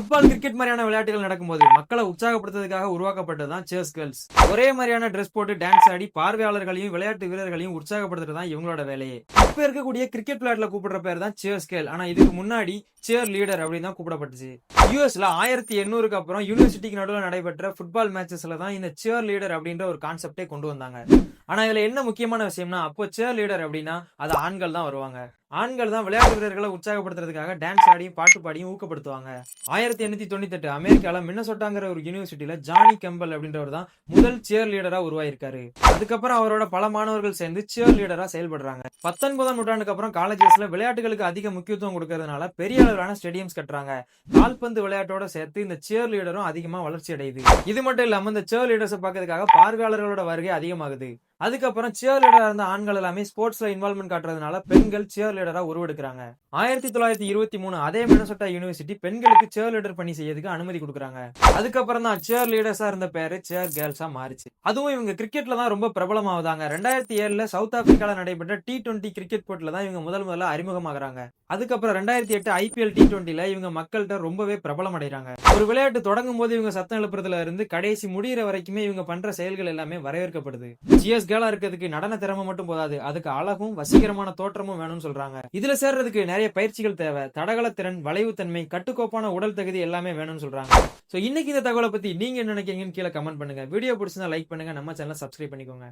Football, cricket மாதிரியான விளையாட்டுகள் நடக்கும்போது மக்களை உற்சாகப்படுத்துறதுக்காக உருவாக்கப்பட்டதுதான் சேர்ஸ் கேர்ள்ஸ். ஒரே மாதிரியான ட்ரெஸ் போட்டு டான்ஸ் ஆடி பார்வையாளர்களையும் விளையாட்டு வீரர்களையும் உற்சாகப்படுத்துறது தான் இவங்களோட வேலையே. இப்ப இருக்கக்கூடிய கிரிக்கெட் விளையாட்டுல கூப்பிடுற பேர் தான் சேர்ஸ் கேர்ள். ஆனா இதுக்கு முன்னாடி சேர் லீடர் அப்படின்னு தான் கூப்பிடப்பட்டுச்சு. யூஎஸ்ல 1800க்கு அப்புறம் யூனிவர்சிட்டிக்கு நடுவில் நடைபெற்ற ஃபுட்பால் மேட்சஸ்ல தான் இந்த சேர் லீடர் அப்படின்ற ஒரு கான்செப்டே கொண்டு வந்தாங்க. ஆனா இதுல என்ன முக்கியமான விஷயம்னா, அப்போ சேர் லீடர் அப்படின்னா அது ஆண்கள் தான் வருவாங்க. ஆண்கள் தான் விளையாட்டு வீரர்களை உற்சாகப்படுத்துறதுக்காக டான்ஸ் ஆடியும் பாட்டு பாடியும் ஊக்கப்படுத்துவாங்க. 1898 அமெரிக்கால மின்னசோட்டாங்கிற ஒரு யூனிவர்சிட்டியில ஜானி கெம்பல் அப்படின்றவர் தான் முதல் சேர் லீடரா உருவாயிருக்காரு. அதுக்கப்புறம் அவரோட பல மாணவர்கள் சேர்ந்து சேர் லீடரா செயல்படுறாங்க. 19ஆம் நூற்றாண்டுக்கு அப்புறம் காலேஜஸ்ல விளையாட்டுகளுக்கு அதிக முக்கியத்துவம் கொடுக்கறதுனால பெரிய அளவிலான ஸ்டேடியம்ஸ் கட்டுறாங்க. கால்பந்து விளையாட்டோட சேர்த்து இந்த சேர் லீடரும் அதிகமா வளர்ச்சி அடையுது. இது மட்டும் இல்லாம இந்த சேர் லீடர்ஸை பார்க்கறதுக்காக பார்வையாளர்களோட வருகை அதிகமாகுது. அதுக்கப்புறம் சேர் லீடரா இருந்த ஆண்கள் எல்லாமே ஸ்போர்ட்ஸ்ல இன்வால்வ்மெண்ட் காட்டுறதுனால பெண்கள் சேர் லீடரா உருவெடுக்கிறாங்க. 1923 அதே மினசோட்டா யூனிவர்சிட்டி பெண்களுக்கு சேர் லீடர் பணி செய்யறதுக்கு அனுமதி கொடுக்குறாங்க. அதுக்கப்புறம் தான் சேர் லீடர்ஸா இருந்த பேரு சேர் கேர்ள்ஸா மாறிச்சு. அதுவும் இவங்க கிரிக்கெட்ல தான் ரொம்ப பிரபலமாவதாங்க. 2007ல சவுத் ஆப்பிரிக்கால நடைபெற்ற T20 கிரிக்கெட் போட்டில தான் இவங்க முதல்ல அறிமுகமாகறாங்க. அதுக்கப்புறம் 2008 ஐபிஎல் T20ல இவங்க மக்கள்கிட்ட ரொம்பவே பிரபலம் அடைறாங்க. ஒரு விளையாட்டு தொடங்கும் போது இவங்க சத்தம் எழுப்புறதுல இருந்து கடைசி முடிகிற வரைக்குமே இவங்க பண்ற செயல்கள் எல்லாமே வரவேற்கப்படுது. சிஎஸ் கேர்ளா இருக்கிறதுக்கு நடன திறமை மட்டும் போதாது, அதுக்கு அழகும் வசீகரமான தோற்றமும் வேணும்னு சொல்றாங்க. இதுல சேர்றதுக்கு நிறைய பயிற்சிகள் தேவை. தடகள திறன், வளைவுத்தன்மை, கட்டுக்கோப்பான உடல் தகுதி எல்லாமே வேணும்னு சொல்றாங்க. சோ இன்னைக்கு இந்த தகவலை பத்தி நீங்க என்ன நினைக்கிறீங்கன்னு கீழே கமெண்ட் பண்ணுங்க. வீடியோ பிடிச்சிருந்தா லைக் பண்ணுங்க. நம்ம சேனலை சப்ஸ்கிரைப் பண்ணிக்கோங்க.